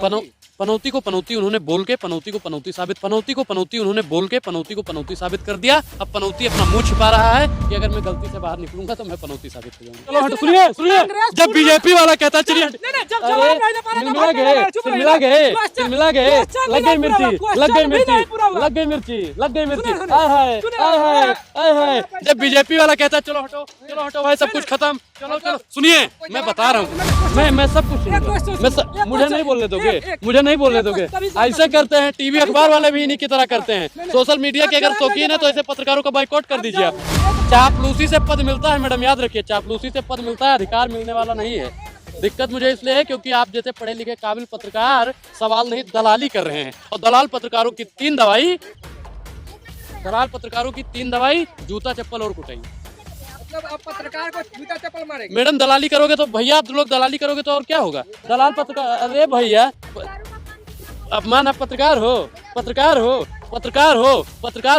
पनौती को पनौती उन्होंने बोल के पनौती को पनौती साबित पनौती को पनौती उन्होंने बोल के पनौती को पनौती साबित कर दिया। अब पनौती अपना मुंह छिपा रहा है कि अगर मैं गलती से बाहर निकलूंगा तो मैं पनौती साबित हो जाऊंगा। चलो हटो, सुनिए सुनिए, जब बीजेपी वाला कहता है चलिए मिला गए लग गई मिर्ची लग गई मिर्ची लग गई मिर्ची लग गई मिर्ची, आय हाय। जब बीजेपी वाला कहता है चलो हटो भाई सब कुछ खत्म, चलो चलो सुनिए मैं बता रहा हूँ, मैं सब कुछ मुझे नहीं बोलने दोगे, मुझे नहीं बोलने दोगे। ऐसे करते हैं टीवी अखबार वाले भी इन्हीं की तरह करते हैं। सोशल मीडिया के अगर शौकीन है तो ऐसे पत्रकारों का बाइकआउट कर दीजिए आप। चापलूसी से पद मिलता है मैडम, याद रखिए, चापलूसी से पद मिलता है, अधिकार मिलने वाला नहीं है। दिक्कत मुझे इसलिए है क्योंकि आप जैसे पढ़े लिखे काबिल पत्रकार सवाल नहीं दलाली कर रहे हैं, और दलाल पत्रकारों की तीन दवाई जूता चप्पल और कुटाई। मतलब आप पत्रकार को जूता चप्पल मारेंगे? मैडम दलाली करोगे तो भैया आप लोग दलाली करोगे तो और क्या होगा? दलाल पत्रकार, अरे भैया अपमान, आप पत्रकार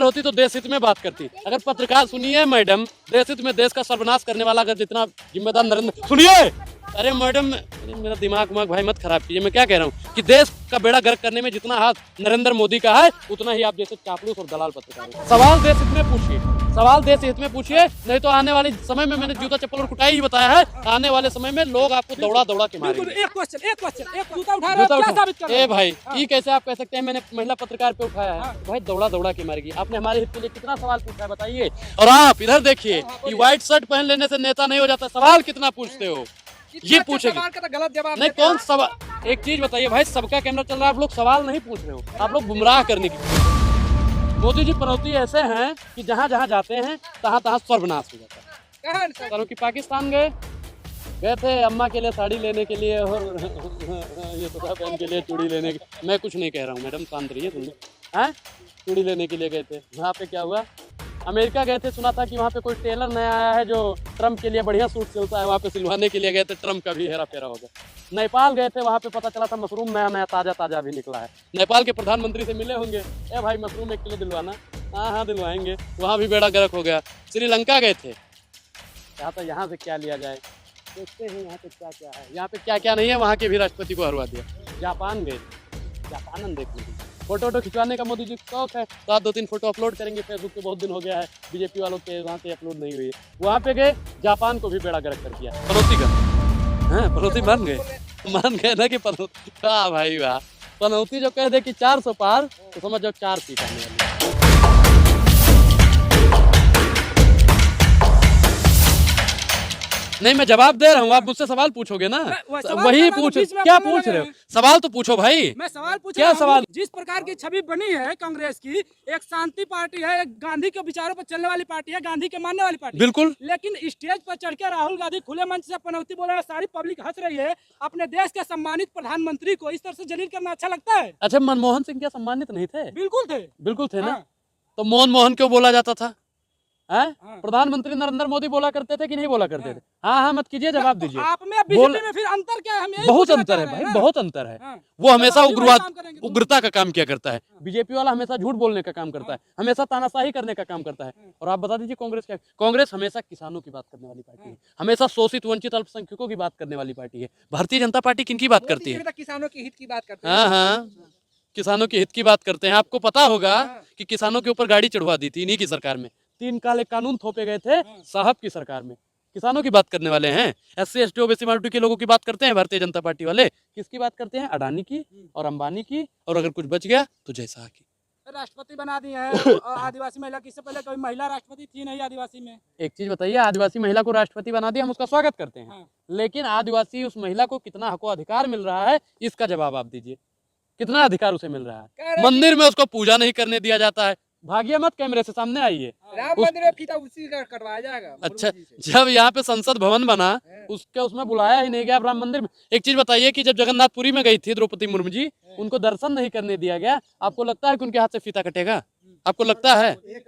होती तो देश हित में बात करती। अगर पत्रकार, सुनिए मैडम, देश हित में देश का सर्वनाश करने वाला अगर जितना जिम्मेदार नरेंद्र, सुनिए, अरे मैडम मेरा दिमाग भाई मत खराब कीजिए। मैं क्या कह रहा हूँ कि देश का बेड़ा गर्क करने में जितना हाथ नरेंद्र मोदी का है उतना ही आप जैसे चापलूस और दलाल पत्रकार। सवाल देश हित में पूछिए, सवाल देश हित में पूछिए, नहीं तो आने वाले समय में, मैंने जूता चप्पल और कुटाई ही बताया है, आने वाले समय में लोग आपको दौड़ा के मारेंगे। ए भाई ये कैसे आप कह सकते हैं मैंने महिला पत्रकार पे उठाया है? भाई दौड़ा के मारेगी। आपने हमारे हित के लिए कितना सवाल पूछा है बताइए। और आप इधर देखिए कि व्हाइट शर्ट पहन लेने से नेता नहीं हो जाता, सवाल कितना पूछते हो ये पूछेगी। गलत जवाब नहीं, कौन सवाल, एक चीज बताइए भाई, सबका कैमरा चल रहा है, आप लोग सवाल नहीं पूछ रहे हो, आप लोग गुमराह करने की। मोदी जी पनौती ऐसे हैं कि जहाँ जहाँ जाते हैं तहाँ सर्वनाश हो जाता है। करो कि पाकिस्तान गए थे अम्मा के लिए साड़ी लेने के लिए और ये तो बहन के लिए चूड़ी लेने के, मैं कुछ नहीं कह रहा हूँ मैडम, शांत रहिए। तुमने चूड़ी लेने के लिए गए थे, वहाँ पे क्या हुआ? अमेरिका गए थे, सुना था कि वहाँ पे कोई टेलर नया आया है जो ट्रम्प के लिए बढ़िया सूट सिलता है, वहाँ पे सिलवाने के लिए गए थे, ट्रम्प का भी हेरा फेरा हो गया। नेपाल गए थे, वहाँ पे पता चला था मशरूम नया ताज़ा भी निकला है। नेपाल के प्रधानमंत्री से मिले होंगे, ए भाई मशरूम 1 किलो दिलवाना, हाँ दिलवाएंगे, वहाँ भी बेड़ा गर्क हो गया। श्रीलंका गए थे, कहा था यहाँ से क्या लिया जाए, देखते हैं यहाँ पे क्या है, यहाँ पे क्या नहीं है, वहाँ के भी राष्ट्रपति को हरवा दिया। जापान गए, जापान देख लीजिए, फोटो खिंचवाने का मोदी जी को शौक है, तो आप 2-3 फोटो अपलोड करेंगे फेसबुक पे, बहुत दिन हो गया है बीजेपी वालों के वहाँ से अपलोड नहीं हुई है। वहाँ पे गए, जापान को भी बेड़ा गर्क कर दिया पनौती का। हाँ पनौती मान गए ना कि पनौती, वाह भाई वाह, पनौती जो कह दे कि 400 पार तो समझ जाओ 4 सीट आने वाली। नहीं मैं जवाब दे रहा हूँ, आप मुझसे सवाल पूछोगे ना, वही पूछ, क्या पूछ रहे हो? सवाल तो पूछो भाई। मैं सवाल पूछ क्या सवाल? जिस प्रकार की छवि बनी है कांग्रेस की, एक शांति पार्टी है, एक गांधी के विचारों पर चलने वाली पार्टी है, गांधी के मानने वाली पार्टी, बिल्कुल, लेकिन स्टेज पर चढ़ के राहुल गांधी खुले मंच से पनौती बोल रहे हैं, सारी पब्लिक हंस रही है। अपने देश के सम्मानित प्रधानमंत्री को इस तरह से जलील करना अच्छा लगता है? अच्छा, मनमोहन सिंह क्या सम्मानित नहीं थे? बिल्कुल थे ना। तो मोहन क्यों बोला जाता था? प्रधानमंत्री नरेंद्र मोदी बोला करते थे कि नहीं बोला करते थे? हाँ मत कीजिए, जवाब दीजिए। आप में बीजेपी में फिर अंतर क्या है? बहुत अंतर है भाई, बहुत अंतर है। वो हमेशा उग्रता का काम किया करता है, बीजेपी वाला हमेशा झूठ बोलने का काम करता है, हमेशा तानाशाही करने का काम करता है। और आप बता दीजिए कांग्रेस क्या? कांग्रेस हमेशा किसानों की बात करने वाली पार्टी है, हमेशा शोषित वंचित अल्पसंख्यकों की बात करने वाली पार्टी है। भारतीय जनता पार्टी किनकी बात करती है? किसानों के हित की बात करते हैं। हाँ किसानों के हित की बात करते हैं। आपको पता होगा कि किसानों के ऊपर गाड़ी चढ़वा दी थी इन्हीं की सरकार में, 3 काले कानून थोपे गए थे साहब की सरकार में। किसानों की बात करने वाले हैं, SC ST OBC माइनॉरिटी के लोगों की बात करते हैं भारतीय जनता पार्टी वाले। किसकी बात करते हैं? अडानी की और अंबानी की, और अगर कुछ बच गया तो जैसा की राष्ट्रपति बना दी है आदिवासी महिला। किससे पहले कभी महिला राष्ट्रपति थी नहीं आदिवासी में? एक चीज बताइए, आदिवासी महिला को राष्ट्रपति बना दिया, हम उसका स्वागत करते हैं, लेकिन आदिवासी उस महिला को कितना हको अधिकार मिल रहा है इसका जवाब आप दीजिए। कितना अधिकार उसे मिल रहा है? मंदिर में उसको पूजा नहीं करने दिया जाता है। भागिए मत, कैमरे से सामने आइए। राम मंदिर में फीता उसी का करवाया जाएगा। अच्छा, जब यहाँ पे संसद भवन बना उसमें बुलाया ही नहीं गया राम मंदिर में। एक चीज बताइए कि जब जगन्नाथपुरी में गई थी द्रौपदी मुर्मू जी, उनको दर्शन नहीं करने दिया गया, आपको लगता है कि उनके हाथ से फीता कटेगा? आपको लगता है? एक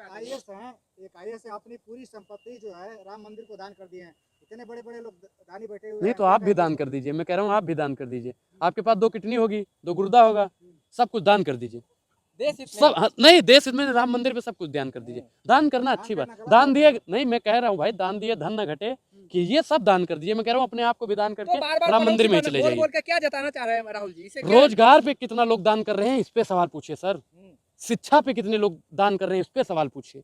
आईएएस अपनी पूरी संपत्ति जो है राम मंदिर को दान कर दिए हैं। इतने बड़े लोग दानी बैठे हुए। नहीं तो आप भी दान कर दीजिए, मैं कह रहा हूँ आप भी दान कर दीजिए। आपके पास 2 किडनी होगी, 2 गुर्दा होगा, सब कुछ दान कर दीजिए। देश हित में। सब नहीं, देश हित में राम मंदिर पे सब कुछ ध्यान कर दीजिए। दान करना अच्छी बात, दान दिए नहीं, मैं कह रहा हूँ भाई, दान दिए धन न घटे, कि ये सब दान कर दीजिए। मैं कह रहा हूँ अपने आप को भी दान तो करके बार-बार राम मंदिर में ही पनौती चले बोल जाइए। बोल के क्या जताना चाह रहे हैं राहुल जी? इसे क्या- रोजगार पे कितना लोग दान कर रहे हैं, इस पे सवाल पूछिए सर। शिक्षा पे कितने लोग दान कर रहे हैं, इस पे सवाल पूछिए।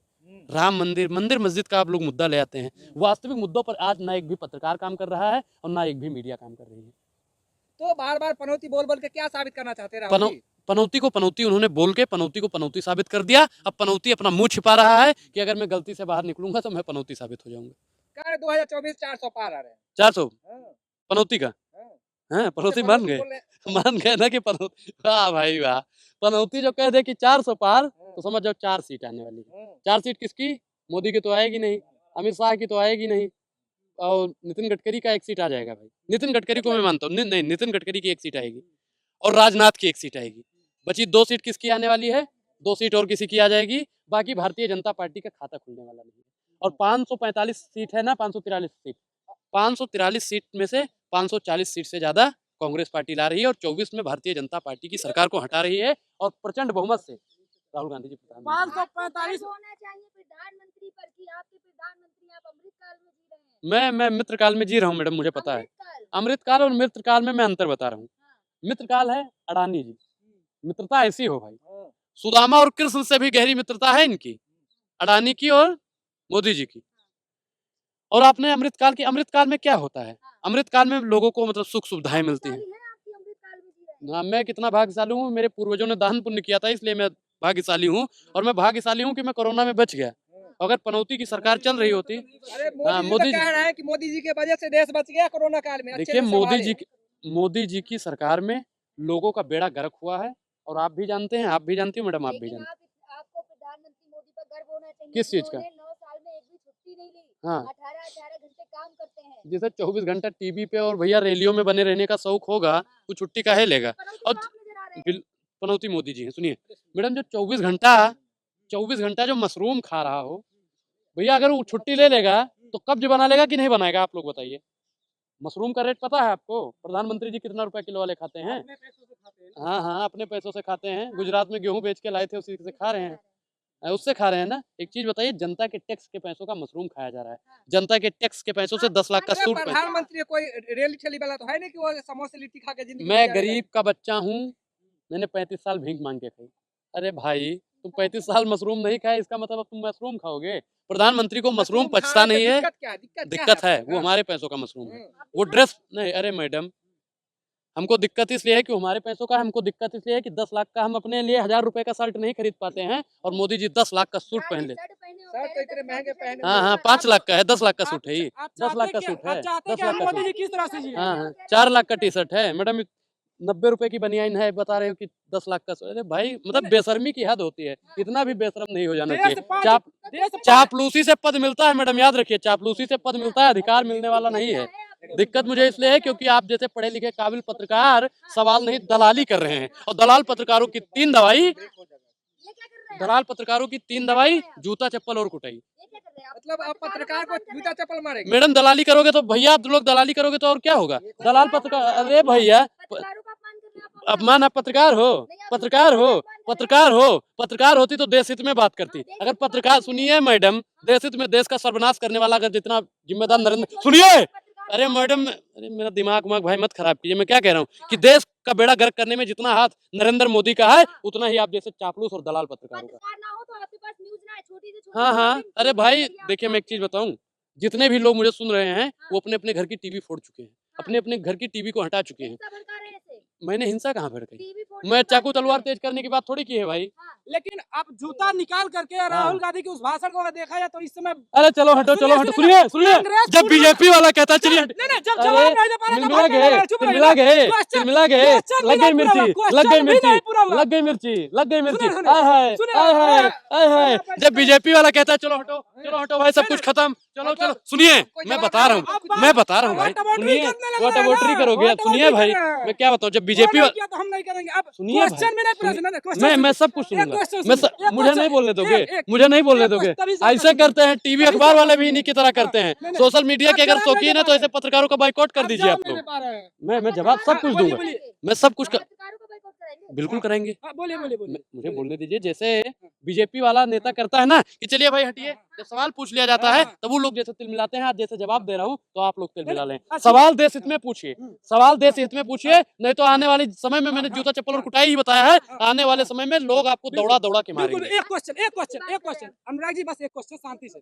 राम मंदिर मस्जिद का आप लोग मुद्दा ले आते हैं। वास्तविक मुद्दों पर आज ना एक भी पत्रकार काम कर रहा है और ना एक भी मीडिया काम कर रही है। तो बार-बार पनौती बोल बोल के क्या साबित करना चाहते हैं राहुल जी? पनौती को पनौती उन्होंने बोल के पनौती को पनौती साबित कर दिया। अब पनौती अपना मुंह छिपा रहा है कि अगर मैं गलती से बाहर निकलूंगा तो मैं पनौती साबित हो जाऊंगा। कह रहे 2024 400 पार आ रहे हैं। 400 हाँ, पनौती का हाँ। है, पनौती तो मान गए, बोल रहे हैं। मान गए ना कि पनौती, वाह भाई वाह। पनौती जो कह दे कि 400 पार, तो समझ जाओ 4 सीट आने वाली है। 4 सीट किसकी? मोदी की तो आएगी नहीं, अमित शाह की तो आएगी नहीं, और नितिन गडकरी का 1 सीट आ जाएगा भाई। नितिन गडकरी को मैं मानता हूँ, नहीं, नितिन गडकरी की 1 सीट आएगी और राजनाथ की 1 सीट आएगी। बची 2 सीट किसकी आने वाली है? 2 सीट और किसी की आ जाएगी। बाकी भारतीय जनता पार्टी का खाता खुलने वाला नहीं है। और 545 सीट है ना, 543 सीट, 543 सीट में से 540 सीट से ज्यादा कांग्रेस पार्टी ला रही है और 24 में भारतीय जनता पार्टी की सरकार को हटा रही है और प्रचंड बहुमत से राहुल गांधी जी प्रधानमंत्री। 545 होना चाहिए प्रधानमंत्री पर कि आपके प्रधानमंत्री आप अमृतकाल में जी रहे हैं। मैं मित्रकाल में जी रहा हूँ मैडम, मुझे पता है। अमृतकाल। अमृतकाल और मित्रकाल में मैं अंतर बता रहा हूँ। मित्रकाल है अडानी जी, मित्रता ऐसी हो भाई, सुदामा और कृष्ण से भी गहरी मित्रता है इनकी, अडानी की और मोदी जी की। और आपने अमृतकाल की, अमृतकाल में क्या होता है? अमृतकाल में लोगों को मतलब सुख सुविधाएं मिलती हैं। आपकी अमृतकाल में जी रहे हैं। हाँ, मैं कितना भाग्यशाली हूँ, मेरे पूर्वजों ने दान पुण्य किया था, इसलिए मैं भाग्यशाली हूँ। और मैं भाग्यशाली हूँ कि मैं कोरोना में बच गया। अगर पनौती की सरकार चल रही होती, अरे हाँ, मोदी जी तो कह रहे हैं कि मोदी जी के वजह से देश बच गया कोरोना काल में। अच्छे देखिए से संभाले। मोदी जी की सरकार में लोगों का बेड़ा गर्क हुआ है, और आप भी जानते हैं, आप भी जानती हो मैडम, आप भी लेकिन जानते आपको प्रधानमंत्री मोदी पर गर्व होना चाहिए। किस चीज का? उन्होंने 9 साल में एक भी छुट्टी नहीं ली। हाँ। 18 घंटे काम करते हैं। हैं। जिसे 24 घंटा टीवी पे और भैया रैलियों में बने रहने का शौक होगा, वो छुट्टी काहे लेगा? पनौती और तो आप नजर आ रहे हैं। पनौती मोदी जी हैं। सुनिए मैडम, जो 24 घंटा जो मशरूम खा रहा हो, भैया अगर वो छुट्टी ले लेगा तो कब्ज बना लेगा कि नहीं बनाएगा? आप लोग बताइए। मशरूम का रेट पता है आपको? प्रधानमंत्री जी कितना रुपए किलो वाले खाते हैं? अपने पैसों से खाते हैं। हाँ हाँ, अपने पैसों से खाते हैं। गुजरात में गेहूं बेच के लाए थे, उसी से खा रहे हैं। उससे खा रहे हैं ना। एक चीज बताइए, जनता के टैक्स के पैसों का मशरूम खाया जा रहा है। जनता के टैक्स के पैसों से 10 लाख का अरे सूट पहन। प्रधानमंत्री कोई रेली ठेली वाला तो है नहीं कि वो समोसे लिट्टी खा के जिंदगी मैं गुजारेगा। गरीब का बच्चा हूँ, मैंने 35 साल भीख मांग के खाई। अरे भाई, तुम 35 साल मशरूम नहीं खाए, इसका मतलब अब तुम मशरूम खाओगे? प्रधानमंत्री को मशरूम पचता खाने से नहीं है। दिक्कत क्या है? दिक्कत दिक्कत क्या है, वो हाँ। हमारे पैसों का मशरूम है। हम्म। वो ड्रेस नहीं, अरे मैडम, हमको दिक्कत इसलिए है कि हमारे पैसों का, हमको दिक्कत इसलिए है कि 10 लाख का हम अपने लिए 1000 रुपए का शर्ट नहीं खरीद पाते हैं, और मोदी जी 10 लाख का सूट पहन ले। सर तो इतने महंगे पहने हाँ हाँ, 5 लाख का है, 10 लाख का सूट है ये। आप 10 लाख का चाहते सूट क्या- है, आप चाहते 10 क्या लाख का मोदी जी सूट। किस तरह से जी हाँ हाँ, 4 लाख का टी शर्ट है मैडम, 90 रुपए की बनियाइन है, बता रहे हो कि 10 लाख का। अरे भाई, मतलब बेशर्मी की हद होती है, इतना भी बेशरम नहीं हो जाना देश चाहिए। पाँच- देश चापलूसी से पद मिलता है मैडम, याद रखिए, चापलूसी से पद मिलता है, अधिकार मिलने वाला नहीं है। दिक्कत मुझे इसलिए है क्योंकि आप जैसे पढ़े लिखे काबिल पत्रकार सवाल नहीं, दलाली कर रहे हैं, और दलाल पत्रकारों की 3 दवाई, दलाल पत्रकारों की 3 दवाई, जूता चप्पल और कुटाई। मतलब आप पत्रकार को जूता चप्पल मारेंगे। मैडम दलाली करोगे तो भैया, आप लोग दलाली करोगे तो और क्या होगा? दलाल पत्रकार, अरे भैया, अपमान, आप पत्रकार हो, पत्रकार हो, पत्रकार हो, पत्रकार होती तो देश हित में बात करती। अगर पत्रकार, सुनिए मैडम, देश हित में देश का सर्वनाश करने वाला अगर जितना जिम्मेदार नरेंद्र, सुनिए, अरे मैडम, अरे मेरा दिमाग भाई मत खराब कीजिए। मैं क्या कह रहा हूँ कि देश का बेड़ा गर्क करने में जितना हाथ नरेंद्र मोदी का है, उतना ही आप जैसे चापलूस और दलाल पत्रकारों का। हाँ हाँ, अरे भाई देखिए, मैं एक चीज बताऊं, जितने भी लोग मुझे सुन रहे हैं वो अपने अपने घर की टीवी फोड़ चुके हैं, अपने अपने घर की टीवी को हटा चुके हैं। मैंने हिंसा कहाँ भड़काई? मैं चाकू तलवार तेज करने की बात थोड़ी की है भाई। लेकिन आप जूता निकाल करके राहुल गांधी के उस भाषण को अगर देखा जाए तो इस समय अरे चलो हटो, चलो हटो, सुनिए सुनिए, जब बीजेपी वाला कहता है चलिए, जब अरे जवाब नहीं दे पा रहे तो तिलमिला भागने गए, लगे, चुप रहिए। तिलमिला गए, Question- तिलमिला गए, question लग भी गई नहीं पूरा मिर्ची, हुआ, लग गई question भी मिर्ची, नहीं पूरा हुआ। लग गई मिर्ची, लग गई मिर्ची, सुनिए, सुनिए, आय हाय, सुनिए, आय हाय, आय हाय, सुनिए, जब बीजेपी वाला कहता है चलो हटो, चलो हटो भाई, सब कुछ खत्म, चलो चलो, सुनिए, मैं बता रहा हूँ, मैं बता रहा हूँ भाई, सुनिए, वोट वोटरी करोगे आप, सुनिए भाई, मैं क्या बताऊँ, जब बीजेपी वाला, तो हम नहीं करेंगे। अब सुनिए भाई, क्वेश्चन भी नहीं पूरा सुना, मैं सब कुछ सुनूंगा, question मुझे नहीं बोलने दोगे, एक- मुझे नहीं बोलने एक दोगे। तभी से ऐसे करते हैं टीवी अखबार वाले भी इन्हीं की तरह करते हैं। नहीं, सोशल मीडिया के अगर जवाब शौकीन है नहीं तो दे ऐसे पत्रकारों का बाइकॉट कर अब दीजिए जवाब आप नहीं लोग। दे पा रहे हैं। मैं जवाब सब कुछ बोलिए, दूंगा, बोलिए। मैं सब कुछ कर, बिल्कुल करेंगे। बोलिए बोलिए बोलिए। मुझे बोलने दीजिए। जैसे बीजेपी वाला नेता करता है ना कि चलिए भाई हटिए, जब सवाल पूछ लिया जाता है तब वो लोग जैसे तिल मिलाते हैं। आज जैसे जवाब दे रहा हूँ तो आप लोग तिल मिला लें। सवाल देश हित में पूछिए, सवाल देश हित में पूछिए, नहीं तो आने वाले समय में मैंने जूता चप्पल और कुटाई ही बताया है। आने वाले समय में लोग आपको दौड़ा दौड़ा के बिल्कुल। मारेंगे। एक क्वेश्चन अनुराग जी, बस एक क्वेश्चन शांति से।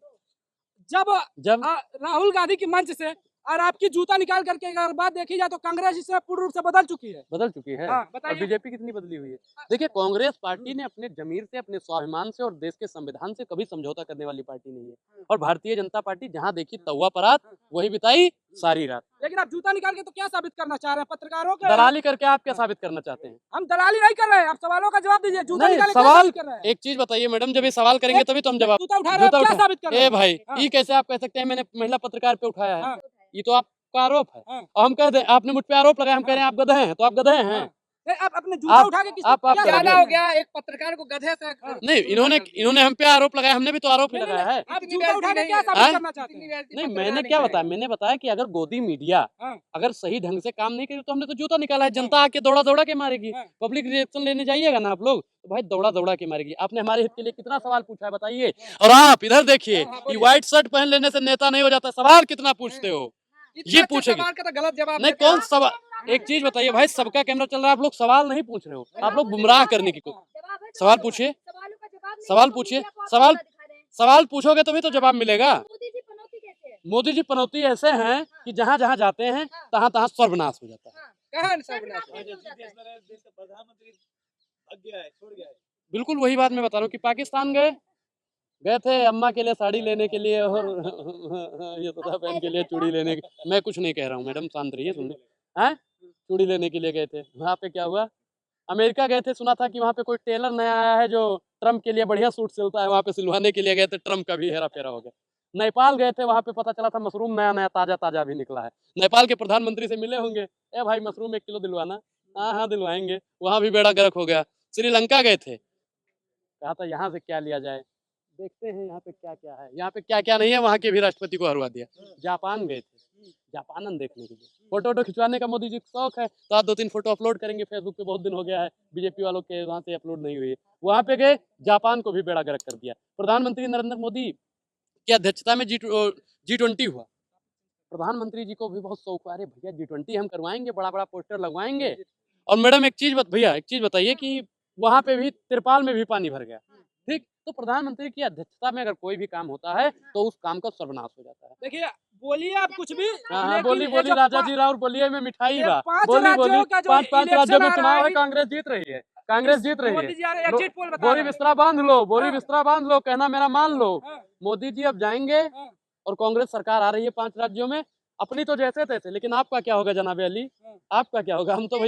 जब जब राहुल गांधी की मंच से और आपकी जूता निकाल करके अगर बात देखी जाए तो कांग्रेस इससे पूर्ण रूप से बदल चुकी है। बदल चुकी है हाँ, और बताइए। बीजेपी कितनी बदली हुई है। देखिए, कांग्रेस पार्टी ने अपने जमीर से, अपने स्वाभिमान से और देश के संविधान से कभी समझौता करने वाली पार्टी नहीं है। और भारतीय जनता पार्टी जहां देखी तवा परात वही बिताई सारी रात। लेकिन आप जूता निकाल के तो क्या साबित करना चाह रहे हैं पत्रकारों के? दलाली करके आप क्या साबित करना चाहते हैं? हम दलाली नहीं कर रहे हैं, आप सवालों का जवाब दीजिए। जूता नहीं, निकाल के क्या सवाल साबित कर रहे हैं? एक चीज बताइए मैडम, जब ये सवाल करेंगे तभी तो हम जवाब। जूता उठा रहे हैं, जूता आप क्या उठा- साबित कर रहे ए हैं? भाई, हाँ। ये कैसे आप कह सकते हैं मैंने महिला पत्रकार पे उठाया है? हाँ। ये तो आपका आरोप है। हाँ। और हम कह दें, आपने मुझ पे आरोप लगाया, हम कह रहे हैं आप गधे हैं, तो आप गधे हैं। नहीं, आप अपने जूता आप- उठा के किस आप क्या करोगे। साबित ज्यादा हो कर गया एक पत्रकार को गधे से नहीं, इन्होंने हम पे आरोप लगाया, हमने भी तो आरोप ही नहीं, लगाया है। आप जूता उठा के क्या हाँ? साबित करना चाहते हैं? नहीं, मैंने क्या बताया, मैंने बताया कि अगर गोदी मीडिया हाँ। अगर सही ढंग से काम नहीं करे तो हमने तो जूता निकाला है। जनता आके दौड़ा दौड़ा के मारेगी। हाँ। पब्लिक रिएक्शन लेने जाइएगा ना आप लोग, तो भाई दौड़ा दौड़ा के मारेगी। आपने हमारे हित के लिए कितना सवाल पूछा है बताइए। और आप इधर देखिए, ये व्हाइट शर्ट पहन लेने से नेता नहीं हो जाता। सवाल कितना पूछते हो ये पूछेगी। सवाल का तो गलत जवाब नहीं, देते हैं। कौन सवाल, एक चीज बताइए भाई, सबका कैमरा चल रहा है, आप लोग सवाल नहीं पूछ रहे हो, आप लोग गुमराह करने की कोशिश। जवाब है तो सवाल दो। पूछिए। सवालों का जवाब नहीं सवाल तो पूछिए। मीडिया को आप सवाल- कैसा दिखा रहे हैं? सवाल पूछोगे तभी तो जवाब मिलेगा। मोदी जी पनौती कैसे है? मोदी जी पनौती ऐसे हैं कि जहां जहां जाते हैं तहां तहां सर्वनाश हो जाता है। हाँ। कहाँ सर्वनाश सर्वनाश कैसे हो जाता है? बिल्कुल वही बात मैं बता रहा हूँ कि पाकिस्तान गए थे अम्मा के लिए साड़ी लेने के लिए और ये तो बहन के लिए चूड़ी लेने के। मैं कुछ नहीं कह रहा हूँ मैडम, शांत रहिए, सुन हैं। चूड़ी लेने के लिए गए थे, वहाँ पे क्या हुआ, अमेरिका गए थे, सुना था कि वहाँ पे कोई टेलर नया आया है जो ट्रम्प के लिए बढ़िया सूट सिलता है, वहाँ पे सिलवाने के लिए गए थे, ट्रम्प का भी हेरा फेरा हो गया। नेपाल गए थे, वहाँ पे पता चला था मशरूम नया नया ताजा ताजा भी निकला है। नेपाल के प्रधानमंत्री से मिले होंगे, ए भाई मशरूम 1 किलो दिलवाना। हाँ दिलवाएंगे, वहाँ भी बेड़ा गर्क हो गया। श्रीलंका गए थे, कहा था यहाँ से क्या लिया जाए, देखते हैं यहाँ पे क्या क्या है, यहाँ पे क्या क्या नहीं है, वहाँ के भी राष्ट्रपति को हरवा दिया। जापान गए थे, जापान देखने के लिए, फोटो खिंचवाने का मोदी जी को शौक है, तो आप 2-3 फोटो अपलोड करेंगे फेसबुक पे, बहुत दिन हो गया है बीजेपी वालों के वहाँ से अपलोड नहीं हुई है। वहाँ पे गए, जापान को भी बेड़ा गर्क कर दिया। प्रधानमंत्री नरेंद्र मोदी की अध्यक्षता में G20 हुआ। प्रधानमंत्री जी को भी बहुत शौक हुआ, अरे भैया G20 हम करवाएंगे, बड़ा बड़ा पोस्टर लगवाएंगे। और मैडम एक चीज बताइए कि वहाँ पे भी तिरपाल में भी पानी भर गया, ठीक। तो प्रधानमंत्री की अध्यक्षता में अगर कोई भी काम होता है तो उस काम का सर्वनाश हो जाता है। देखिए, बोलिए आप कुछ भी। हाँ, लेकिन बोली ये जो राजा जी राव, बोलिए में मिठाई ये बा, 5 बोली राज्यों का जो 5 राज्यों इलेक्शन में आ रहा चुनाव है, है, कांग्रेस जीत रही है, कांग्रेस जीत रही मोदी जी आ रहे है। हैं, एग्जिट पोल बता बोरी रहे हैं। बिस्तरा बांध लो, बोरी हाँ। बिस्तरा बांध लो, कहना मेरा मान लो। हाँ। मोदी जी अब जाएंगे हाँ। और कांग्रेस सरकार आ रही है 5 राज्यों में, अपनी तो जैसे तैसे, लेकिन आपका क्या होगा जनाब अली, आपका क्या होगा? हम तो भैया